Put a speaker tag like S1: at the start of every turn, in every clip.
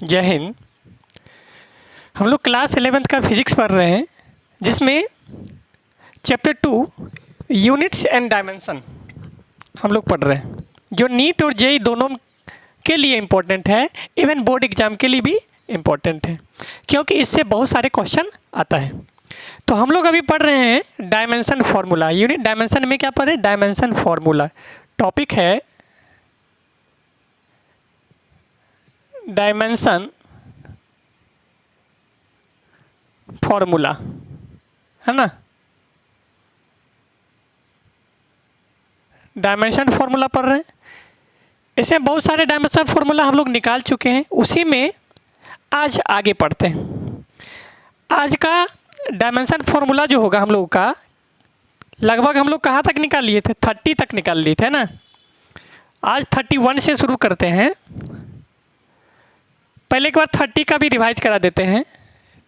S1: जय हिंद। हम लोग क्लास 11th का फिजिक्स पढ़ रहे हैं, जिसमें चैप्टर 2 यूनिट्स एंड डायमेंशन हम लोग पढ़ रहे हैं, जो नीट और जेई दोनों के लिए इम्पोर्टेंट है, इवन बोर्ड एग्जाम के लिए भी इम्पोर्टेंट है, क्योंकि इससे बहुत सारे क्वेश्चन आता है। तो हम लोग अभी पढ़ रहे हैं डायमेंशन फार्मूला। यूनिट डायमेंशन में क्या पढ़े? Dimension formula. टॉपिक है डायमेंशन फॉर्मूला, है ना। डायमेंशन फार्मूला पढ़ रहे हैं। इसमें बहुत सारे डायमेंशन फार्मूला हम लोग निकाल चुके हैं, उसी में आज आगे पढ़ते हैं। आज का डायमेंशन फार्मूला जो होगा हम लोगों का, लगभग हम लोग कहाँ तक निकाल लिए थे? 30 तक निकाल लिए थे ना। आज 31 से शुरू करते हैं। पहले एक बार 30 का भी रिवाइज करा देते हैं।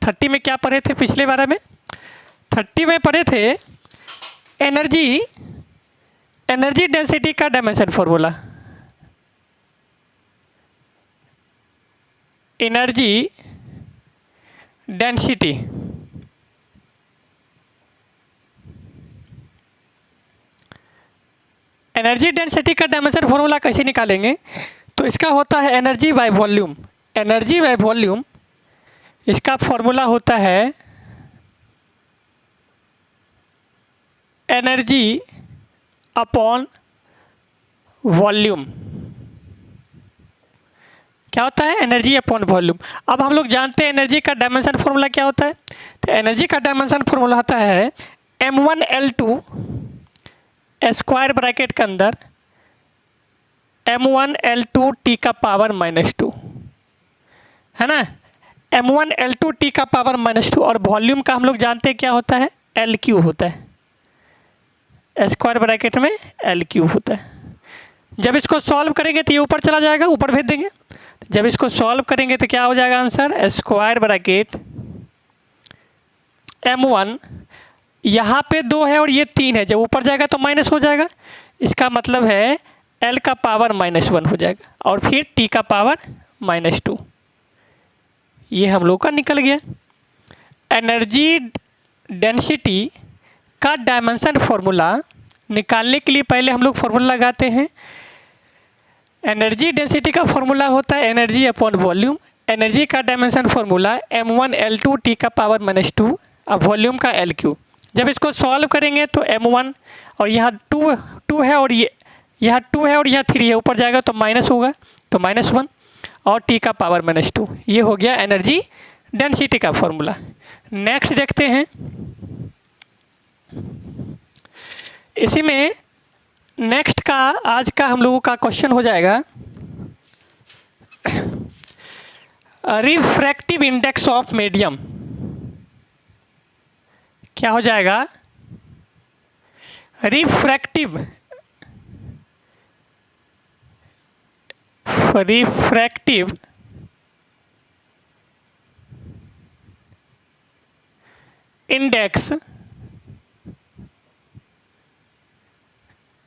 S1: 30 में क्या पढ़े थे पिछले बारे में? 30 में पढ़े थे एनर्जी डेंसिटी का डायमेंशन फार्मूला। एनर्जी डेंसिटी का डायमेंशन फार्मूला कैसे निकालेंगे? तो इसका होता है energy by volume. Energy by volume, इसका फॉर्मूला होता है एनर्जी अपॉन वॉल्यूम। क्या होता है? Energy upon volume. अब हम लोग जानते हैं एनर्जी का डायमेंशन फार्मूला क्या होता है। तो एनर्जी का डायमेंशन फार्मूला होता है m1l2 स्क्वायर ब्रैकेट के अंदर m1l2 t का पावर -2, है ना। m1l2 t का पावर -2, और वॉल्यूम का हम लोग जानते हैं क्या होता है? L3 होता है। स्क्वायर ब्रैकेट में L3 होता है। जब इसको सॉल्व करेंगे तो ये ऊपर चला जाएगा, ऊपर भेज देंगे। जब इसको सॉल्व करेंगे तो क्या हो जाएगा आंसर? स्क्वायर ब्रैकेट m1, यहाँ पे 2 है और ये 3 है, जब ऊपर जाएगा तो माइनस हो जाएगा। इसका मतलब है L का पावर -1 हो जाएगा, और फिर T का पावर -2। ये हम लोग का निकल गया। एनर्जी डेंसिटी का डायमेंशन फार्मूला निकालने के लिए पहले हम लोग फार्मूला लगाते हैं। एनर्जी डेंसिटी का फार्मूला होता है एनर्जी अपॉन वॉल्यूम। एनर्जी का डायमेंशन फार्मूला m1l2 t का पावर -2, अब वॉल्यूम का L3। जब इसको सॉल्व करेंगे तो m1, और यहाँ 2 है, और ये यहाँ 2 है और यहाँ 3 है, ऊपर जाएगा तो माइनस होगा, तो -1, और t का पावर -2। ये हो गया एनर्जी डेंसिटी का फॉर्मूला। नेक्स्ट देखते हैं। इसी में नेक्स्ट का आज का हम लोगों का क्वेश्चन हो जाएगा रिफ्रैक्टिव इंडेक्स ऑफ मीडियम। क्या हो जाएगा? Refractive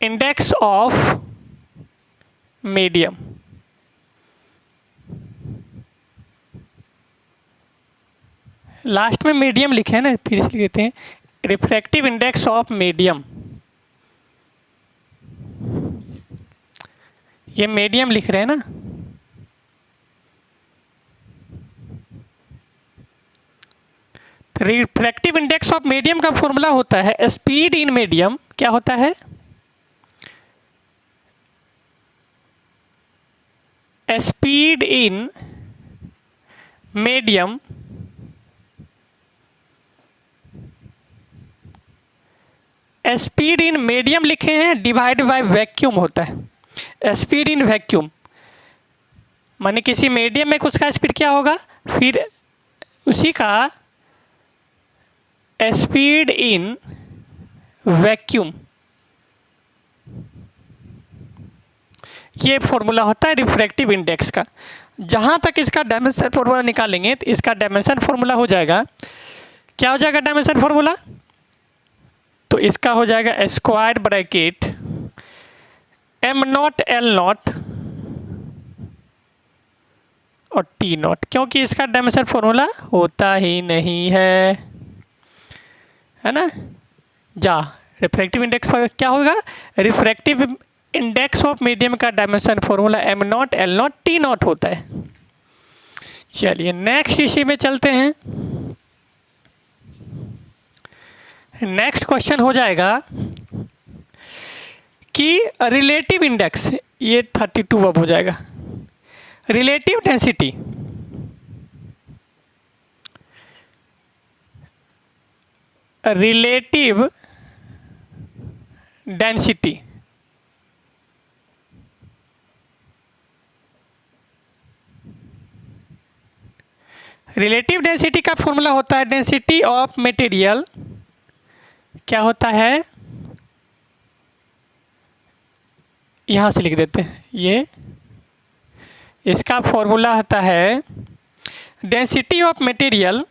S1: index of medium. Last में मीडियम लिखे हैं ना, फिर इसलिए कहते हैं रिफ्रैक्टिव इंडेक्स ऑफ मीडियम। ये मीडियम लिख रहे हैं ना। रिफ्रैक्टिव इंडेक्स ऑफ मीडियम का फॉर्मूला होता है स्पीड इन मीडियम। क्या होता है? Speed in medium speed in medium लिखे हैं, डिवाइड बाय वैक्यूम होता है। स्पीड इन वैक्यूम माने किसी मीडियम में कुछ का स्पीड क्या होगा, फिर उसी का स्पीड इन वैक्यूम, ये फॉर्मूला होता है रिफ्रैक्टिव इंडेक्स का। जहाँ तक इसका डायमेंशन फार्मूला निकालेंगे तो इसका डायमेंशन फार्मूला हो जाएगा, क्या हो जाएगा डायमेंशन फार्मूला? तो इसका हो जाएगा स्क्वायर ब्रैकेट m0 L0 और टी नॉट, क्योंकि इसका डायमेंशन फॉर्मूला होता ही नहीं है ना। जा रिफ्रैक्टिव इंडेक्स पर क्या होगा, रिफ्रैक्टिव इंडेक्स ऑफ मीडियम का dimension formula am naught L not T not होता है। चलिए नेक्स्ट इसी में चलते हैं। नेक्स्ट क्वेश्चन हो जाएगा कि रिलेटिव इंडेक्स, ये 32 अब हो जाएगा। Relative density, relative density relative density का फॉर्मूला होता है डेंसिटी ऑफ मटेरियल, क्या होता है, यहाँ से लिख देते हैं, ये इसका फॉर्मूला होता है density of material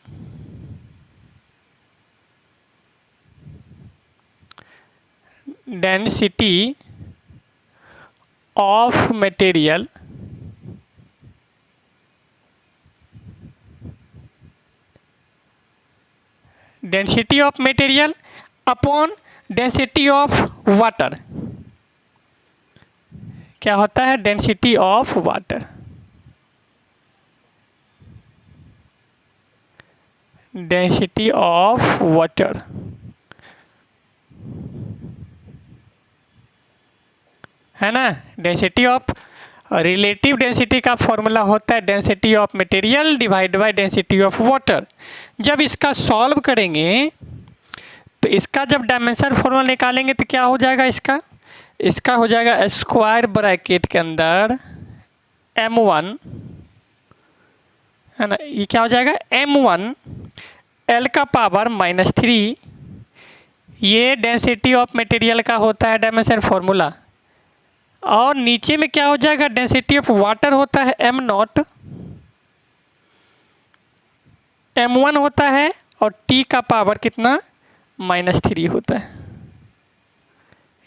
S1: density of material density of material upon density of water, क्या होता है, density of water, density of water, है ना। डेंसिटी ऑफ, रिलेटिव डेंसिटी का फॉर्मूला होता है density of material divide by density of water. जब इसका सॉल्व करेंगे तो इसका जब डायमेंशन फॉर्मूला निकालेंगे तो क्या हो जाएगा, इसका हो जाएगा स्क्वायर ब्रैकेट के अंदर m1, है ना, ये क्या हो जाएगा m1 l का पावर -3, ये डेंसिटी ऑफ मटेरियल का होता है डायमेंशन फॉर्मूला। और नीचे में क्या हो जाएगा, डेंसिटी ऑफ वाटर होता है m नॉट, m1 होता है और t का पावर कितना -3 होता है,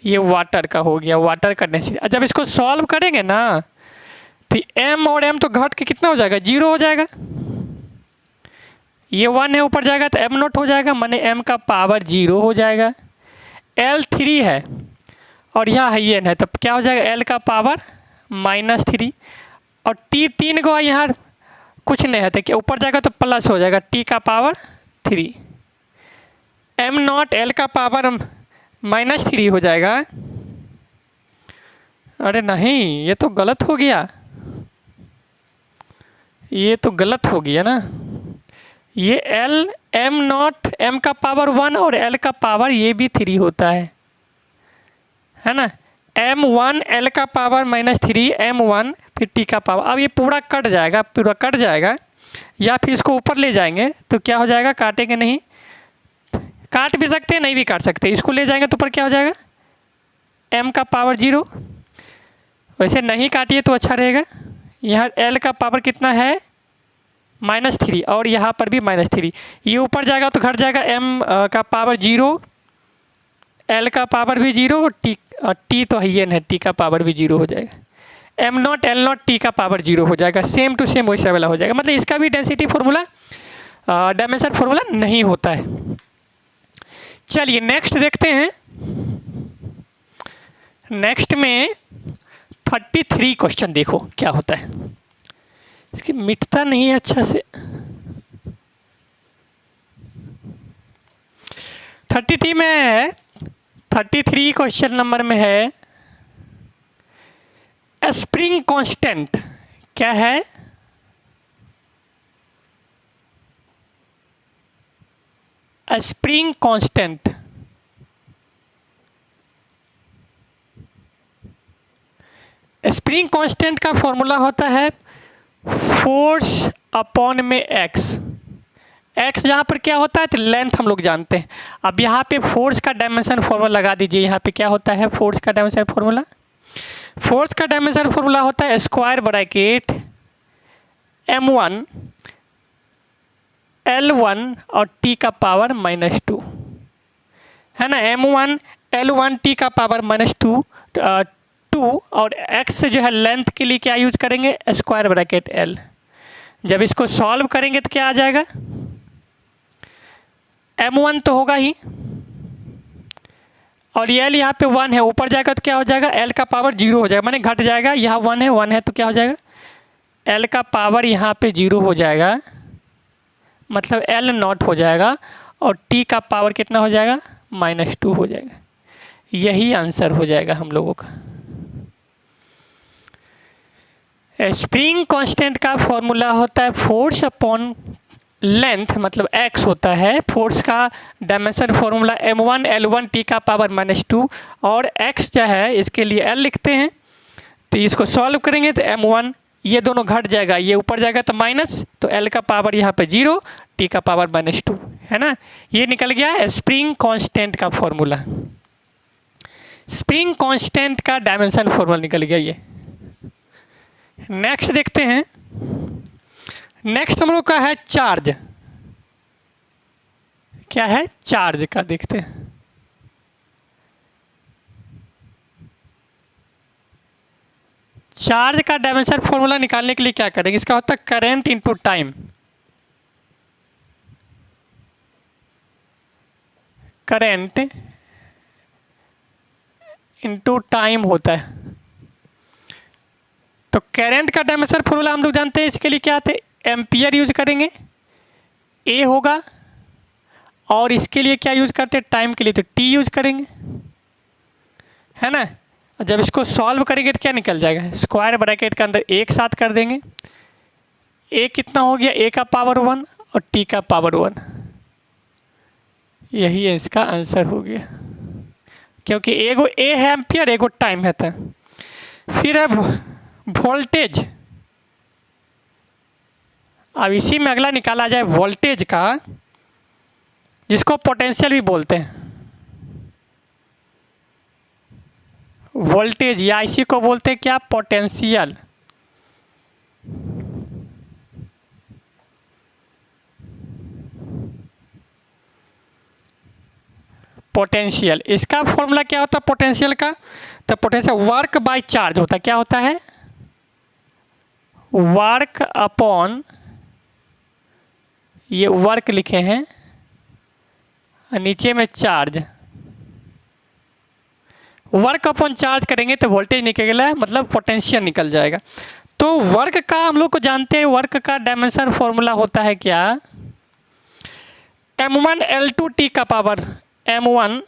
S1: ये वाटर का हो गया, वाटर का डेंसिटी। जब इसको सॉल्व करेंगे ना तो m और m तो घट के कितना हो जाएगा, 0 हो जाएगा, ये 1 है ऊपर जाएगा तो m नॉट हो जाएगा, माने m का पावर 0 हो जाएगा। l 3 है और यहाँ है ये है, तो क्या हो जाएगा, l का पावर -3 और t 3 को यहाँ कुछ नहीं है तो क्या ऊपर जाएगा तो प्लस हो जाएगा, t का पावर 3, m नॉट l का पावर -3 हो जाएगा। अरे नहीं, ये तो गलत हो गया, ये तो गलत हो गया ना, ये l m नॉट m का पावर 1 और l का पावर ये भी 3 होता है ना। m1 l का पावर -3 m1 फिर t का पावर, अब ये पूरा कट जाएगा, या फिर इसको ऊपर ले जाएंगे तो क्या हो जाएगा, काटेंगे नहीं, काट भी सकते हैं नहीं भी काट सकते, इसको ले जाएंगे तो ऊपर क्या हो जाएगा, m का पावर 0, वैसे नहीं काटिए तो अच्छा रहेगा। यहाँ l का पावर कितना है -3 और यहाँ पर भी -3, ये ऊपर जाएगा तो घट जाएगा, m का पावर 0, l का पावर भी 0 और t तो है ये है, t का पावर भी 0 हो जाएगा, m not l not t का पावर 0 हो जाएगा, सेम टू सेम वैसा वाला हो जाएगा। मतलब इसका भी डेंसिटी फॉर्मूला डायमेंशन फॉर्मूला नहीं होता है। चलिए नेक्स्ट देखते हैं। नेक्स्ट में 33 क्वेश्चन देखो क्या होता है, इसकी मिटता नहीं है अच्छा से। 33 में है, 33 क्वेश्चन नंबर में है स्प्रिंग कांस्टेंट, क्या है, स्प्रिंग कांस्टेंट, स्प्रिंग कांस्टेंट का फॉर्मूला होता है फोर्स अपॉन में एक्स। एक्स जहाँ पर क्या होता है तो लेंथ हम लोग जानते हैं। अब यहाँ पे फोर्स का डायमेंशन फॉर्मूला लगा दीजिए। यहाँ पे क्या होता है फोर्स का डायमेंशन फॉर्मूला, फोर्स का डायमेंशन फॉर्मूला होता है स्क्वायर ब्रैकेट m1 L1 और t का पावर -2, है ना। m1 L1 t का पावर -2 और x जो है लेंथ के लिए क्या यूज करेंगे, स्क्वायर ब्रैकेट l। जब इसको सॉल्व करेंगे तो क्या आ जाएगा, m1 तो होगा ही, और ये l यहाँ पे 1 है, ऊपर जाएगा तो क्या हो जाएगा, l का पावर 0 हो जाएगा, माने घट जाएगा। यहाँ 1 है तो क्या हो जाएगा, l का पावर यहाँ पे 0 हो जाएगा, मतलब l नॉट हो जाएगा, और t का पावर कितना हो जाएगा, -2 हो जाएगा। यही आंसर हो जाएगा हम लोगों का। स्प्रिंग कांस्टेंट का फॉर्मूला होता है फोर्स अपॉन लेंथ, मतलब x होता है फोर्स का dimension formula m1 L1 t का पावर -2, और x जो है इसके लिए l लिखते हैं। तो इसको सॉल्व करेंगे तो m1 ये दोनों घट जाएगा, ये ऊपर जाएगा तो माइनस, तो l का पावर यहाँ पे 0, t का पावर -2 है ना। ये निकल गया स्प्रिंग कांस्टेंट का फॉर्मूला, स्प्रिंग कांस्टेंट का डायमेंशन फॉर्मूला निकल गया ये। नेक्स्ट देखते हैं, नेक्स्ट हम लोग का है चार्ज। क्या है, चार्ज का देखते हैं। चार्ज का डायमेंशन फॉर्मूला निकालने के लिए क्या करेंगे, इसका होता है current into time. Current into time होता है। तो करंट का डायमेंशन फॉर्मूला हम लोग जानते हैं, इसके लिए क्या आते हैं, एम्पियर यूज करेंगे, ए होगा, और इसके लिए क्या यूज करते हैं, टाइम के लिए तो टी यूज करेंगे, है ना। जब इसको सॉल्व करेंगे तो क्या निकल जाएगा, स्क्वायर ब्रैकेट के अंदर एक साथ कर देंगे, ए कितना हो गया, ए का पावर 1 और टी का पावर 1, यही है इसका आंसर हो गया, क्योंकि एगो ए है एम्पियर, एगो टाइम है। फिर है वोल्टेज। अब इसी में अगला निकाला जाए वोल्टेज का, जिसको पोटेंशियल भी बोलते हैं। वोल्टेज या इसी को बोलते हैं क्या, पोटेंशियल। पोटेंशियल, इसका फॉर्मूला क्या होता है पोटेंशियल का, तो पोटेंशियल वर्क बाय चार्ज होता है। क्या होता है, वर्क अपॉन, ये वर्क लिखे हैं, नीचे में चार्ज। वर्क अपॉन चार्ज करेंगे तो वोल्टेज निकलेगा, मतलब पोटेंशियल निकल जाएगा। तो वर्क का हम लोग को जानते हैं, वर्क का डायमेंशन फॉर्मूला होता है क्या, m1 L2 t का पावर m1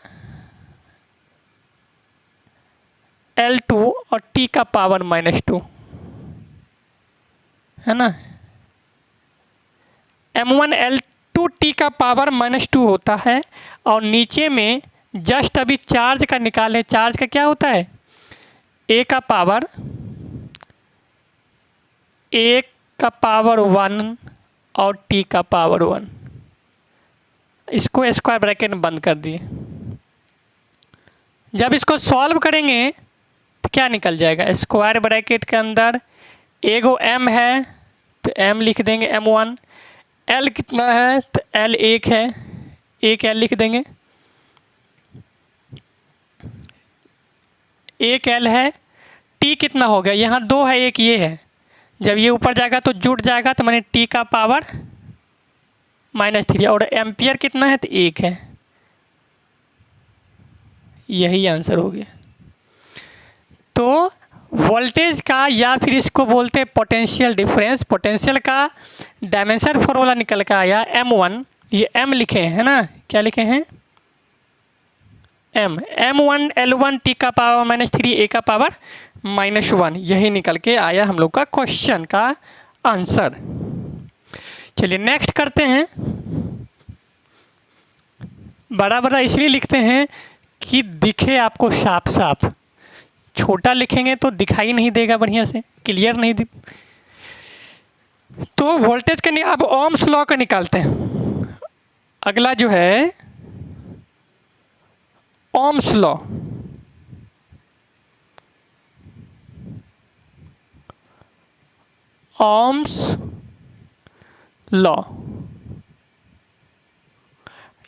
S1: L2 और t का पावर -2, है ना। m1 L2 t का पावर -2 होता है, और नीचे में जस्ट अभी चार्ज का निकाले, चार्ज का क्या होता है, a का पावर 1 और t का पावर 1, इसको स्क्वायर ब्रैकेट में बंद कर दिए। जब इसको सॉल्व करेंगे तो क्या निकल जाएगा, स्क्वायर ब्रैकेट के अंदर एगो m है तो m लिख देंगे m1, l कितना है तो l 1 है, 1 l लिख देंगे, 1 l है। t कितना हो गया, यहाँ 2 है, 1 ये है, जब ये ऊपर जाएगा तो जुट जाएगा, तो मैंने t का पावर -3, और एम्पियर कितना है तो 1 है। यही आंसर हो गया। तो वोल्टेज का, या फिर इसको बोलते हैं पोटेंशियल डिफरेंस, पोटेंशियल का डायमेंशन फॉर्मूला निकल के आया m1, ये m लिखे हैं, है ना, क्या लिखे हैं, m1 L1 t का पावर -3 a का पावर -1, यही निकल के आया हम लोग का क्वेश्चन का आंसर। चलिए नेक्स्ट करते हैं। बड़ा बड़ा इसलिए लिखते हैं कि दिखे आपको साफ साफ, छोटा लिखेंगे तो दिखाई नहीं देगा बढ़िया से, क्लियर नहीं दे। तो वोल्टेज का नहीं, अब ओम्स लॉ का निकालते हैं। अगला जो है ओम्स लॉ। ओम्स लॉ,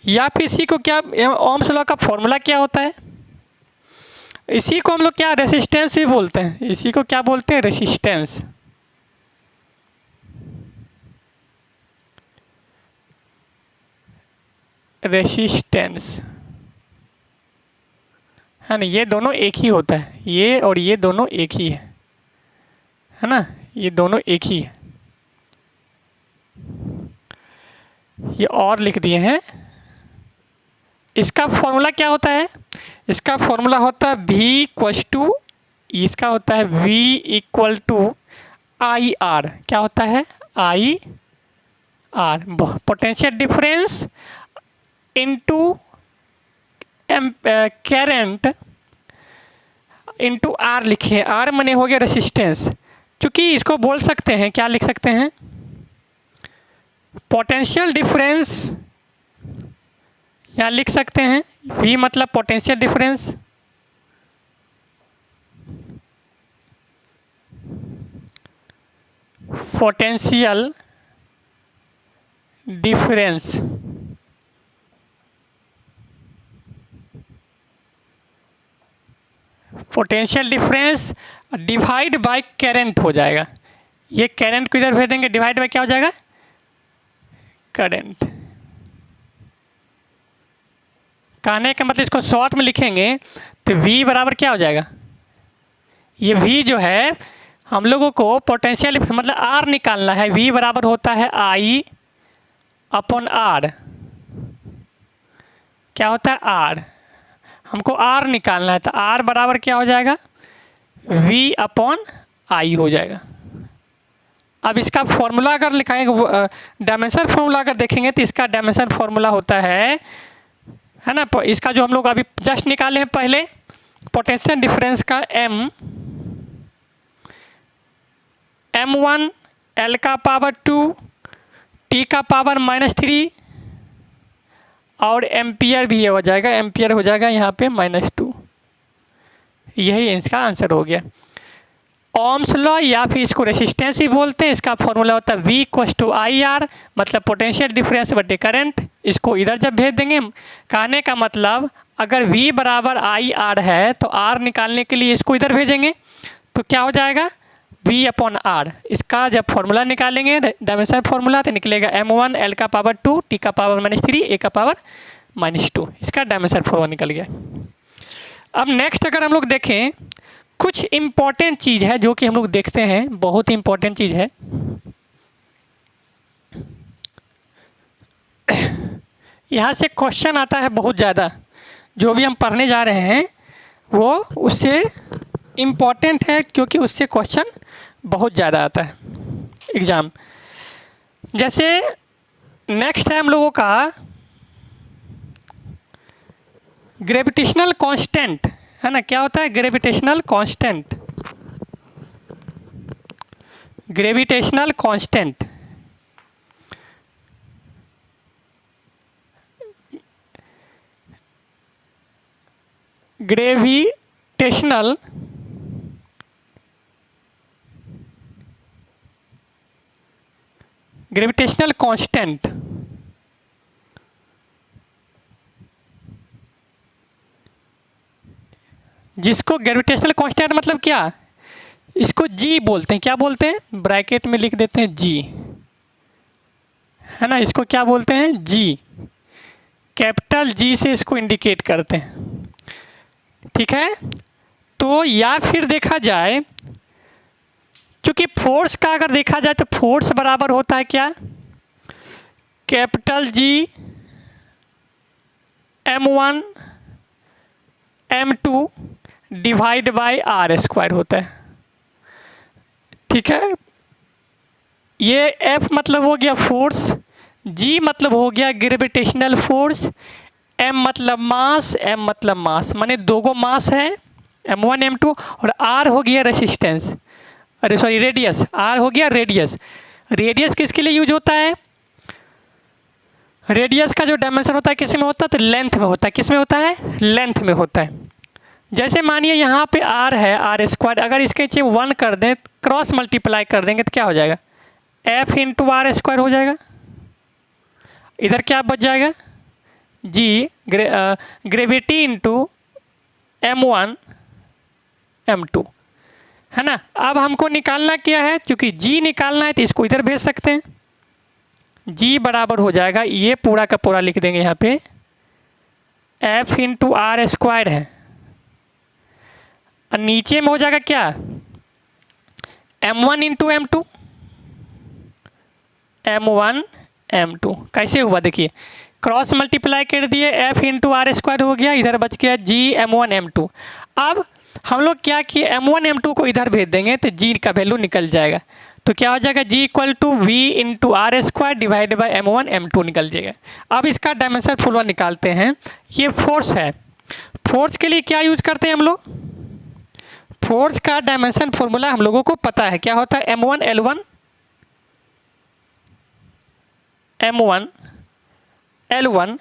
S1: या फिर इसी को क्या, ओम्स लॉ का फॉर्मूला क्या होता है, इसी को हम लोग क्या रेसिस्टेंस भी बोलते हैं, इसी को क्या बोलते हैं, रेसिस्टेंस। रेसिस्टेंस, है ना, ये दोनों एक ही होता है, ये और ये दोनों एक ही है ना, ये दोनों एक ही है। ये और लिख दिए हैं। इसका फॉर्मूला क्या होता है? इसका फॉर्मूला होता है V इक्वल टू, इसका होता है V equal to I R. क्या होता है? I R, potential difference into current into R लिखे। आर मने हो गया रेसिस्टेंस। चूँकि इसको बोल सकते हैं, क्या लिख सकते हैं? पोटेंशियल डिफरेंस, या लिख सकते हैं V मतलब potential difference, potential difference potential difference divide by current हो जाएगा। ये करंट को इधर भेज देंगे, डिवाइड बाय क्या हो जाएगा? करंट। कहने का मतलब इसको शॉर्ट में लिखेंगे तो V बराबर क्या हो जाएगा? ये V जो है हम लोगों को पोटेंशियल मतलब R निकालना है। V बराबर होता है I अपॉन R। क्या होता है? R। हमको R निकालना है तो R बराबर क्या हो जाएगा? V अपॉन I हो जाएगा। अब इसका फॉर्मूला अगर लिखाएंगे, डायमेंशन फॉर्मूला अगर देखेंगे तो इसका डायमेंशन फॉर्मूला होता है ना, इसका जो हम लोग अभी जस्ट निकाले हैं पहले, पोटेंशियल डिफरेंस का m1 L का पावर 2 T का पावर -3 और एम्पियर भी हो जाएगा, एम्पियर हो जाएगा यहाँ पे -2। यही इसका आंसर हो गया। ओम्स लॉ या फिर इसको रेसिस्टेंस ही बोलते हैं। इसका फॉर्मूला होता है V equal to I R, मतलब पोटेंशियल डिफरेंस बटे करंट। इसको इधर जब भेज देंगे, कहने का मतलब अगर V बराबर आई आर है तो R निकालने के लिए इसको इधर भेजेंगे तो क्या हो जाएगा? V upon R। इसका जब फॉर्मूला निकालेंगे डायमेंशन फॉर्मूला तो निकलेगा m1 L का पावर 2 T का पावर -3 A का पावर -2। इसका डायमेंशन फॉर्मूला निकल गया। अब नेक्स्ट अगर हम लोग देखें, कुछ इम्पॉर्टेंट चीज़ है जो कि हम लोग देखते हैं, बहुत इम्पॉर्टेंट चीज़ है। यहाँ से क्वेश्चन आता है बहुत ज़्यादा, जो भी हम पढ़ने जा रहे हैं वो उससे इम्पॉर्टेंट है, क्योंकि उससे क्वेश्चन बहुत ज़्यादा आता है एग्ज़ाम। जैसे नेक्स्ट है हम लोगों का ग्रेविटेशनल कांस्टेंट, है ना। क्या होता है? Gravitational constant. Gravitational constant gravitational constant जिसको ग्रेविटेशनल कांस्टेंट मतलब क्या, इसको G बोलते हैं। क्या बोलते हैं? ब्रैकेट में लिख देते हैं G, है ना। इसको क्या बोलते हैं? G, कैपिटल G से इसको इंडिकेट करते हैं, ठीक है। तो या फिर देखा जाए, चूँकि फोर्स का अगर देखा जाए तो फोर्स बराबर होता है क्या? Capital G m1 m2 divide by R square होता है, ठीक है। ये F मतलब हो गया फोर्स, G मतलब हो गया ग्रेविटेशनल फोर्स, M मतलब मास, M मतलब मास, माने दो गो मास है m1 m2, और R हो गया रेसिस्टेंस, अरे सॉरी रेडियस, R हो गया रेडियस। रेडियस किसके लिए यूज होता है? रेडियस का जो डायमेंशन होता है किस में होता है? तो लेंथ में होता है। किस में होता है? लेंथ में होता है। जैसे मानिए यहाँ पे R है, R स्क्वायर, अगर इसके नीचे 1 कर दें, क्रॉस मल्टीप्लाई कर देंगे तो क्या हो जाएगा? F इंटू R स्क्वायर हो जाएगा। इधर क्या बच जाएगा? G gravity into m1 m2, है ना। अब हमको निकालना क्या है? क्योंकि G निकालना है तो इसको इधर भेज सकते हैं। G बराबर हो जाएगा, ये पूरा का पूरा लिख देंगे यहाँ पे एफ इंटू आर स्क्वायर है, और नीचे में हो जाएगा क्या, m1 into m2, m1 m2 कैसे हुआ देखिए, क्रॉस मल्टीप्लाई कर दिए, f इंटू आर स्क्वायर हो गया, इधर बच गया g m1 m2। अब हम लोग क्या किए, m1 m2 को इधर भेज देंगे तो g का वैल्यू निकल जाएगा, तो क्या हो जाएगा, g equal to v into R square divide by m1 m2 निकल जाएगा। अब इसका डायमेंशन फॉर्मूला निकालते हैं। ये फोर्स है, फोर्स के लिए क्या यूज करते हैं हम लोग, फोर्स का डायमेंशन फॉर्मूला हम लोगों को पता है, क्या होता है, m1 L1 m1 L1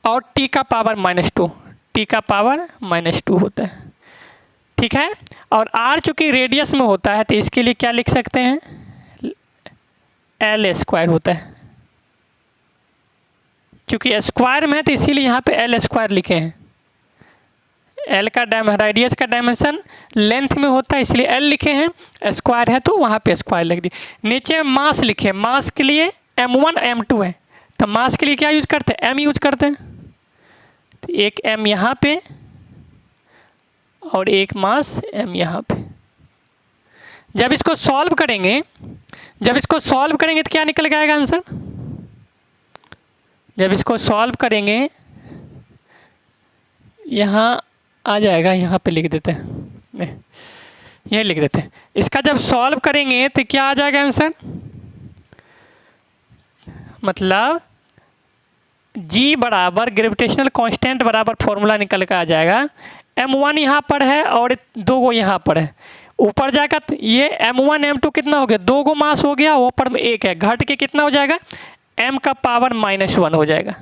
S1: और t का पावर -2, t का पावर -2 होता है, ठीक है। और r चूँकि रेडियस में होता है तो इसके लिए क्या लिख सकते हैं, L स्क्वायर होता है, चूँकि स्क्वायर में है तो इसीलिए यहाँ पे L स्क्वायर लिखे हैं। L का रेडियस का डायमेंशन लेंथ में होता है इसलिए L लिखे हैं, स्क्वायर है तो वहाँ पे स्क्वायर लिख दिए। नीचे मास लिखे, मास के लिए m1 m2 है, तो मास के लिए क्या यूज करते हैं, m यूज करते हैं, तो एक m यहाँ पे और एक मास m यहाँ पे। जब इसको सॉल्व करेंगे तो क्या निकल के आएगा आंसर, जब इसको सॉल्व करेंगे यहाँ आ जाएगा, यहाँ पे लिख देते हैं, ये लिख देते हैं। इसका जब सॉल्व करेंगे तो क्या आ जाएगा आंसर, मतलब g बराबर ग्रेविटेशनल कांस्टेंट बराबर फॉर्मूला निकल कर आ जाएगा, m1 यहाँ पर है और 2 गो यहाँ पर है, ऊपर जाएगा तो ये m1 m2 कितना हो गया, 2 गो मास हो गया, ऊपर में 1 है, घट के कितना हो जाएगा, m का पावर -1 हो जाएगा।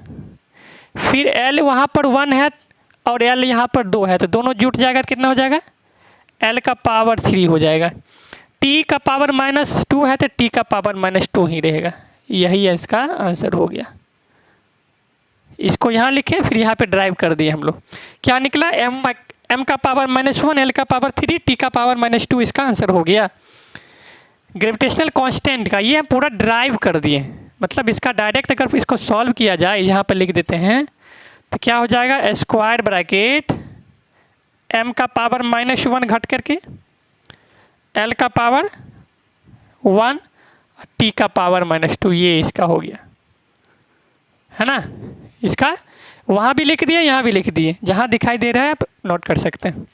S1: फिर l वहाँ पर 1 है और l यहाँ पर 2 है, तो दोनों जुट जाएगा तो कितना हो जाएगा, l का पावर 3 हो जाएगा। t का पावर -2 है तो t का पावर -2 ही रहेगा, यही है इसका आंसर हो गया। इसको यहाँ लिखे, फिर यहाँ पे ड्राइव कर दिए हम लोग, क्या निकला, m का पावर -1, l का पावर 3, t का पावर -2, इसका आंसर हो गया ग्रेविटेशनल कांस्टेंट का। ये पूरा ड्राइव कर दिए, मतलब इसका डायरेक्ट अगर इसको सॉल्व किया जाए, यहाँ पे लिख देते हैं तो क्या हो जाएगा, स्क्वायर ब्रैकेट m का पावर -1 घट करके l का पावर 1 t का पावर -2, ये इसका हो गया, है ना। इसका वहाँ भी लिख दिए, यहाँ भी लिख दिए, जहाँ दिखाई दे रहा है आप नोट कर सकते हैं।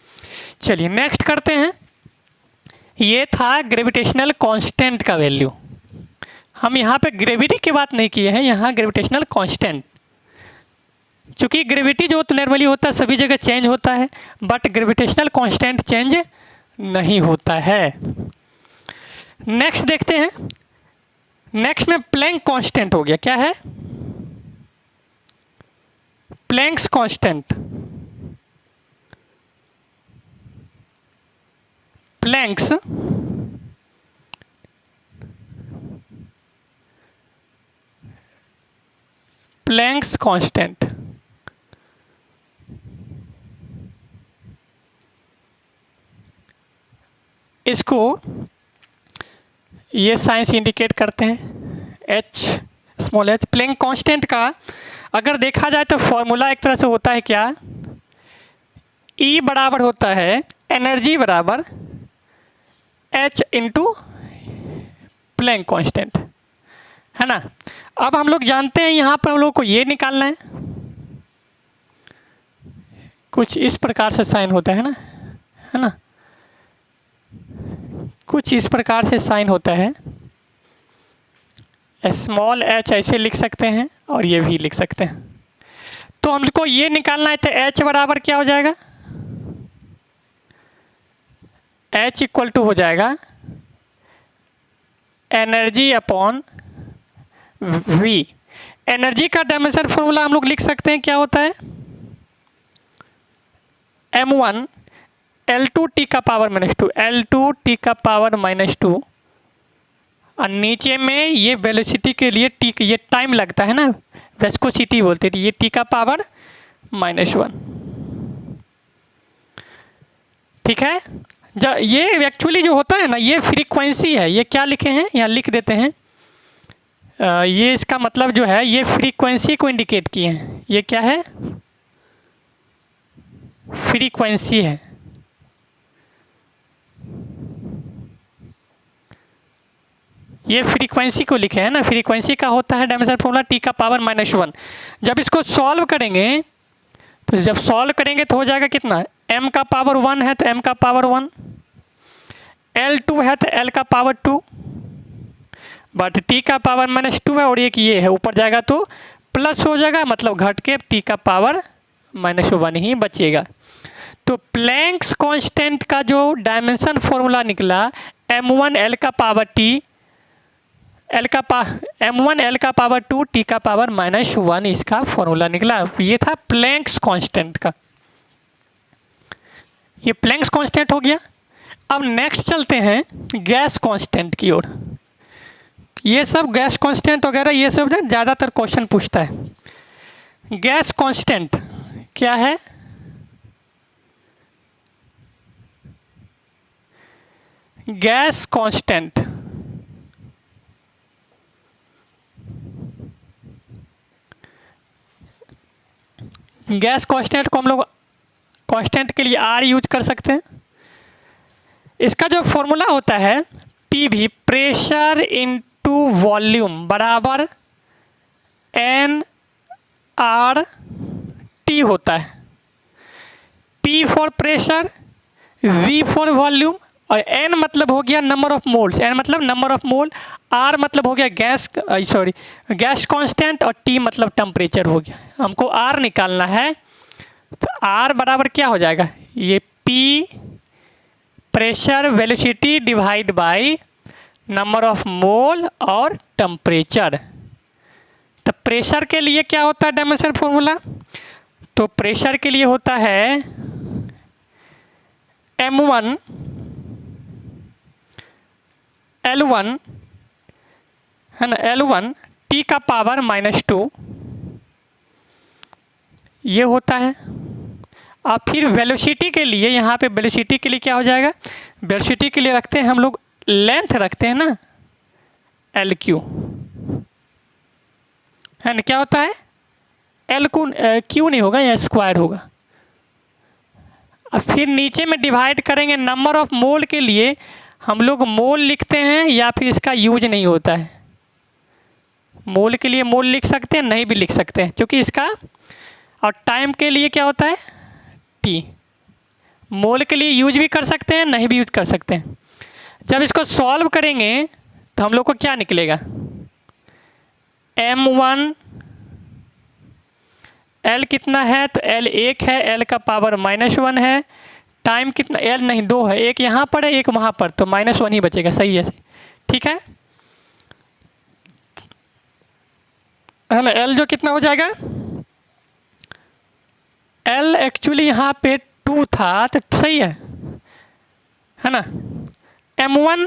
S1: चलिए नेक्स्ट करते हैं। ये था ग्रेविटेशनल कांस्टेंट का वैल्यू। हम यहाँ पे ग्रेविटी की बात नहीं किए हैं, यहाँ ग्रेविटेशनल कांस्टेंट, चूँकि ग्रेविटी जो तो नॉर्मली होता है सभी जगह चेंज होता है, बट ग्रेविटेशनल कांस्टेंट चेंज नहीं होता है। नेक्स्ट देखते हैं। नेक्स्ट में प्लैंक कांस्टेंट हो गया, क्या है, प्लैंक्स कांस्टेंट। प्लैंक्स कांस्टेंट इसको ये साइंस इंडिकेट करते हैं h small h। Planck constant का अगर देखा जाए तो फॉर्मूला एक तरह से होता है क्या, E बराबर होता है एनर्जी बराबर h इंटू प्लैंक कांस्टेंट, है ना। अब हम लोग जानते हैं यहाँ पर हम लोग को ये निकालना है, कुछ इस प्रकार से साइन होता है ना, है ना, कुछ इस प्रकार से साइन होता है। स्मॉल h ऐसे लिख सकते हैं और ये भी लिख सकते हैं। तो हमको ये निकालना है तो h बराबर क्या हो जाएगा, h इक्वल टू हो जाएगा एनर्जी अपॉन v। एनर्जी का डायमेंशन फॉर्मूला हम लोग लिख सकते हैं, क्या होता है, m1 L2 t का पावर -2, L2 t का पावर -2, और नीचे में ये वेलोसिटी के लिए t, ये टाइम लगता है ना, वेस्कोसिटी बोलते थे, ये t का पावर -1, ठीक है। ये एक्चुअली जो होता है ना, ये फ्रीक्वेंसी है, ये क्या लिखे हैं, यहाँ लिख देते हैं, ये इसका मतलब जो है ये फ्रीक्वेंसी को इंडिकेट किए हैं। ये क्या है, फ्रीक्वेंसी है। ये फ्रीक्वेंसी को लिखे हैं ना, फ्रीक्वेंसी का होता है डायमेंशन फॉर्मूला टी का पावर -1। जब इसको सॉल्व करेंगे तो जब सॉल्व करेंगे तो हो जाएगा कितना, m का पावर 1 है तो m का पावर 1, L2 है तो L का पावर 2, बट t का पावर -2 है और एक ये है, ऊपर जाएगा तो प्लस हो जाएगा, मतलब घट के t का पावर -1 ही बचेगा। तो प्लैंक्स कांस्टेंट का जो डायमेंशन फॉर्मूला निकला m1 L का पावर t m1 L का पावर 2 t का पावर -1 इसका फॉर्मूला निकला। ये था प्लैंक्स कांस्टेंट का, ये प्लैंक्स कांस्टेंट हो गया। अब नेक्स्ट चलते हैं गैस कांस्टेंट की ओर। ये सब गैस कांस्टेंट वगैरह ये सब ना ज़्यादातर क्वेश्चन पूछता है। गैस कांस्टेंट क्या है, गैस कांस्टेंट गैस कांस्टेंट को हम लोग कांस्टेंट के लिए R यूज कर सकते हैं। इसका जो फॉर्मूला होता है PV प्रेशर इनटू वॉल्यूम बराबर NRT होता है। P for pressure, V for volume और N मतलब हो गया नंबर ऑफ मोल्स, N मतलब नंबर ऑफ मोल, R मतलब हो गया गैस कांस्टेंट और T मतलब टेम्परेचर हो गया। हमको R निकालना है तो R बराबर क्या हो जाएगा, ये P pressure velocity divide by number of mole और टेम्परेचर। तो प्रेशर के लिए क्या होता है डायमेंशन फॉर्मूला, तो प्रेशर के लिए होता है M1 L1 है ना, L1 T का पावर -2 ये होता है। अब फिर वेलोसिटी के लिए, यहाँ पे वेलोसिटी के लिए क्या हो जाएगा, वेलोसिटी के लिए रखते हैं हम लोग लेंथ रखते हैं ना LQ है ना, क्या होता है L को Q नहीं होगा, या स्क्वायर होगा। अब फिर नीचे में डिवाइड करेंगे नंबर ऑफ मोल के लिए हम लोग मोल लिखते हैं या फिर इसका यूज नहीं होता है। मोल के लिए मोल लिख सकते हैं, नहीं भी लिख सकते हैं क्योंकि इसका, और टाइम के लिए क्या होता है T। मोल के लिए यूज भी कर सकते हैं, नहीं भी यूज कर सकते हैं। जब इसको सॉल्व करेंगे तो हम लोग को क्या निकलेगा, M1 L कितना है तो L 1 है, L का पावर -1 है, टाइम कितना L नहीं 2 है, एक यहाँ पर है एक वहाँ पर, तो -1 ही बचेगा। सही है, ठीक है ना। L जो कितना हो जाएगा, L एक्चुअली यहाँ पे 2 था तो सही है ना। M1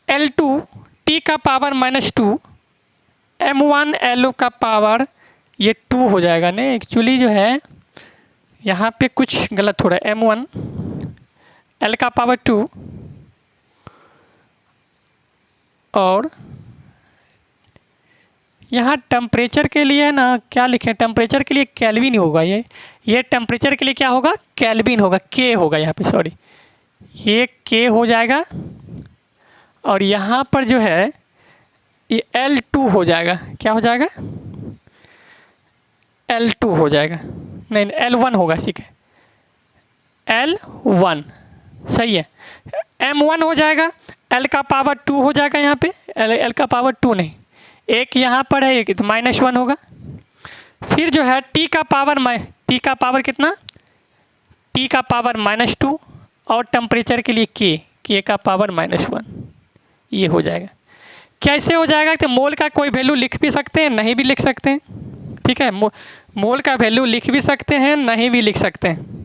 S1: L2 T का पावर -2, M1 L का पावर ये 2 हो जाएगा ना। एक्चुअली जो है यहाँ पे कुछ गलत हो रहा है, M1 L का पावर 2 और यहाँ टेम्परेचर के लिए ना क्या लिखें, टेम्परेचर के लिए केल्विन होगा, ये टेम्परेचर के लिए क्या होगा, केल्विन होगा, K होगा यहाँ पे, सॉरी ये K हो जाएगा। और यहाँ पर जो है ये L2 हो जाएगा, क्या हो जाएगा L2 हो जाएगा, नहीं L1 होगा, ठीक है L1 सही है। M1 हो जाएगा, L का पावर 2 हो जाएगा यहाँ पे, L का पावर 2 नहीं, एक यहाँ पर है, एक तो -1 होगा। फिर जो है T का पावर कितना, T का पावर -2 और टेम्परेचर के लिए K का पावर -1 ये हो जाएगा। कैसे हो जाएगा, तो मोल का कोई वैल्यू लिख भी सकते हैं, नहीं भी लिख सकते हैं, ठीक है। मोल का वैल्यू लिख भी सकते हैं, नहीं भी लिख सकते हैं।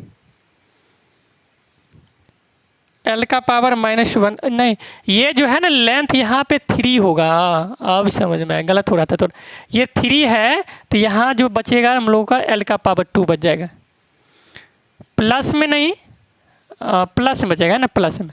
S1: L का पावर -1 नहीं, ये जो है ना लेंथ यहाँ पे 3 होगा, अब समझ में गलत हो रहा था, तो ये 3 है तो यहाँ जो बचेगा हम लोगों का L का पावर 2 बच जाएगा, प्लस में नहीं प्लस में बचेगा ना, प्लस में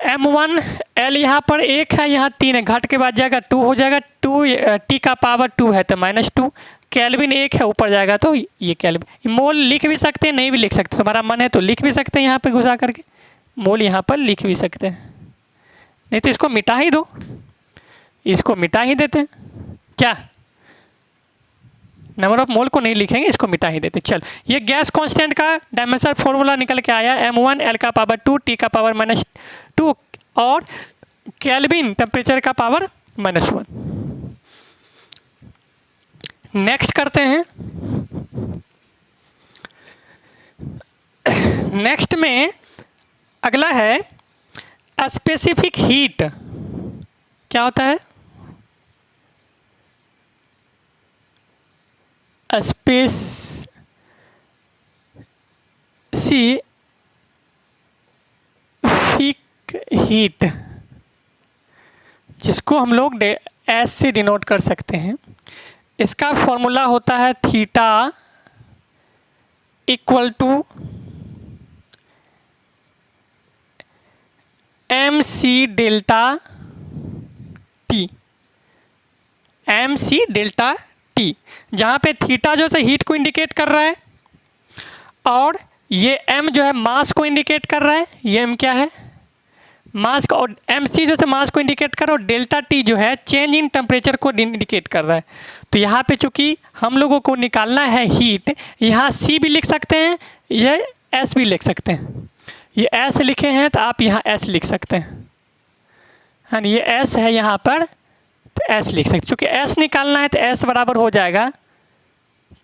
S1: M1 L यहाँ पर 1 है, यहाँ 3 है, घट के बाद जाएगा 2 हो जाएगा, 2 T का पावर 2 है तो -2, केल्विन 1 है ऊपर जाएगा तो ये केल्विन। मोल लिख भी सकते हैं, नहीं भी लिख सकते, तुम्हारा मन है तो लिख भी सकते हैं यहाँ पे घुसा करके, मोल यहाँ पर लिख भी सकते हैं, नहीं तो इसको मिटा ही दो, इसको मिटा ही देते हैं। क्या नंबर ऑफ मोल को नहीं लिखेंगे, इसको मिटा ही देते। चल ये गैस कांस्टेंट का डायमेंशन फॉर्मूला निकल के आया, M1 L का पावर 2 T का पावर -2 और केल्विन टेम्परेचर का पावर -1। नेक्स्ट करते हैं। नेक्स्ट में अगला है स्पेसिफिक हीट। क्या होता है? स्पेसिफिक हीट, जिसको हम लोग एस से डिनोट कर सकते हैं। इसका फॉर्मूला होता है theta equal to MC delta T, MC delta T, जहाँ पे थीटा जो है हीट को इंडिकेट कर रहा है और ये M जो है मास को इंडिकेट कर रहा है, ये M क्या है? मास का, और MC जो है मास को इंडिकेट कर रहा है और डेल्टा T जो है चेंज इन टेम्परेचर को इंडिकेट कर रहा है। तो यहाँ पे चूँकि हम लोगों को निकालना है हीट, यहाँ C भी लिख सकते हैं, ये S भी लिख सकते हैं। ये S लिखे हैं तो आप यहाँ S लिख सकते हैं, हाँ ये S है यहाँ पर तो S लिख सकते। चूँकि S निकालना है तो S बराबर हो जाएगा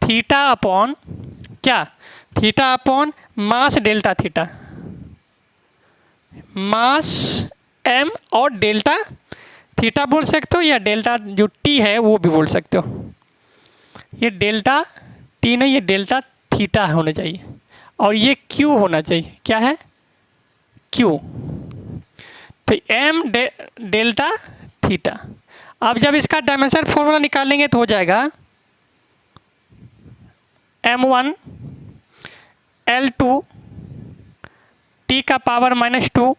S1: थीटा अपॉन क्या? Theta upon mass delta theta, mass M और डेल्टा थीटा बोल सकते हो, या डेल्टा जो T है वो भी बोल सकते हो। ये डेल्टा T नहीं, ये डेल्टा थीटा होना चाहिए और ये Q होना चाहिए। क्या है? Q। तो M डेल्टा थीटा। अब जब इसका डायमेंशन फॉर्मूला निकालेंगे तो हो जाएगा M1 L2 T का पावर -2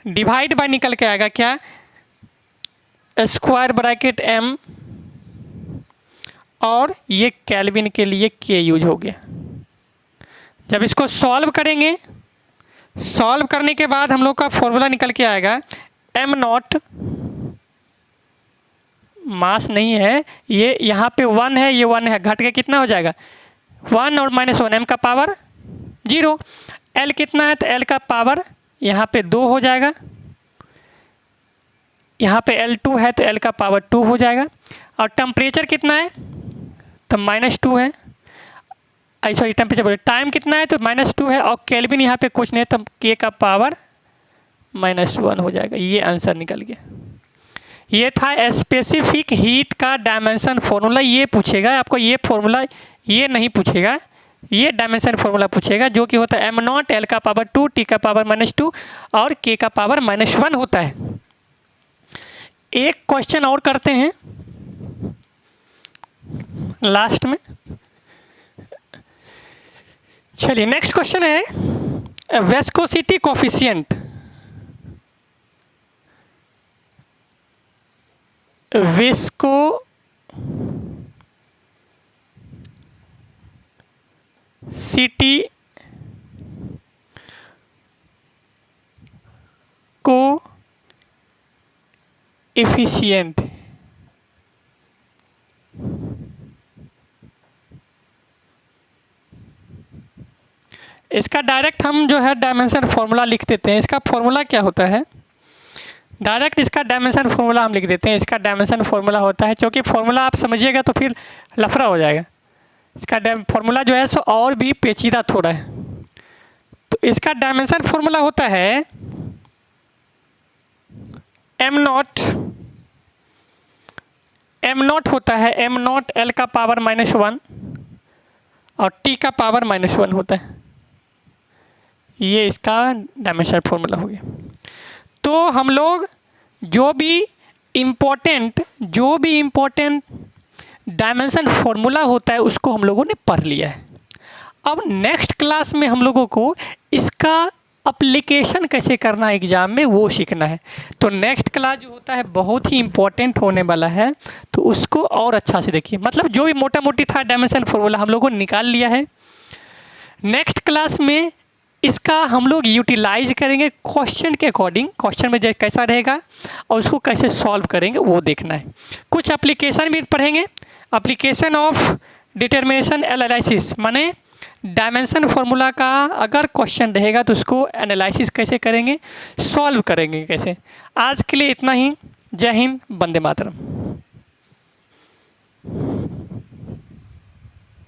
S1: डिवाइड बाय निकल के आएगा क्या? स्क्वायर ब्रैकेट M और ये केल्विन के लिए K यूज हो गया। जब इसको सॉल्व करेंगे, सॉल्व करने के बाद हम लोग का फॉर्मूला निकल के आएगा M0, मास नहीं है ये, यहाँ पे 1 है, ये 1 है, घट के कितना हो जाएगा? 1 और -1, M का पावर 0। L कितना है? तो L का पावर यहाँ पे 2 हो जाएगा, यहाँ पे L2 है तो L का पावर 2 हो जाएगा। और टेम्परेचर कितना है? तो -2 है, सॉरी टेम्परेचर बोले, टाइम कितना है? तो -2 है और केल्विन यहाँ पे कुछ नहीं तो K का पावर -1 हो जाएगा। ये आंसर निकल गया। ये था स्पेसिफिक हीट का डायमेंशन फॉर्मूला। ये पूछेगा आपको, ये फॉर्मूला ये नहीं पूछेगा, ये डायमेंशन फॉर्मूला पूछेगा जो कि होता है M0 L का पावर 2 T का पावर -2 और K का पावर -1 होता है। एक क्वेश्चन और करते हैं लास्ट में। चलिए नेक्स्ट क्वेश्चन है विस्कोसिटी कोफिशिएंट। विस्कोसिटी कोएफिशिएंट, इसका डायरेक्ट हम जो है डायमेंशन फॉर्मूला लिख देते हैं। इसका फॉर्मूला क्या होता है? डायरेक्ट इसका डायमेंशन फॉर्मूला हम लिख देते हैं। इसका डायमेंशन फॉर्मूला होता है, क्योंकि फॉर्मूला आप समझिएगा तो फिर लफड़ा हो जाएगा। इसका फॉर्मूला जो है सो और भी पेचीदा थोड़ा है। तो इसका डायमेंशन फॉर्मूला होता है M0 होता है M0 L का पावर -1 और T का पावर -1 होता है। ये इसका डायमेंशन फॉर्मूला हो गया। तो हम लोग जो भी इम्पोर्टेंट डायमेंशन फॉर्मूला होता है उसको हम लोगों ने पढ़ लिया है। अब नेक्स्ट क्लास में हम लोगों को इसका अप्लीकेशन कैसे करना है एग्ज़ाम में वो सीखना है। तो नेक्स्ट क्लास जो होता है बहुत ही इम्पोर्टेंट होने वाला है, तो उसको और अच्छा से देखिए। मतलब जो भी मोटा मोटी था डायमेंशन फार्मूला हम लोगों ने निकाल लिया है। नेक्स्ट क्लास में इसका हम लोग यूटिलाइज करेंगे क्वेश्चन के अकॉर्डिंग, क्वेश्चन में कैसा रहेगा और उसको कैसे सॉल्व करेंगे वो देखना है। कुछ एप्लीकेशन भी पढ़ेंगे, एप्लीकेशन ऑफ डिटर्मिनेशन एनालिसिस, माने डायमेंशन फार्मूला का अगर क्वेश्चन रहेगा तो उसको एनालिसिस कैसे करेंगे, सॉल्व करेंगे कैसे। आज के लिए इतना ही। जय हिंद, वंदे मातरम।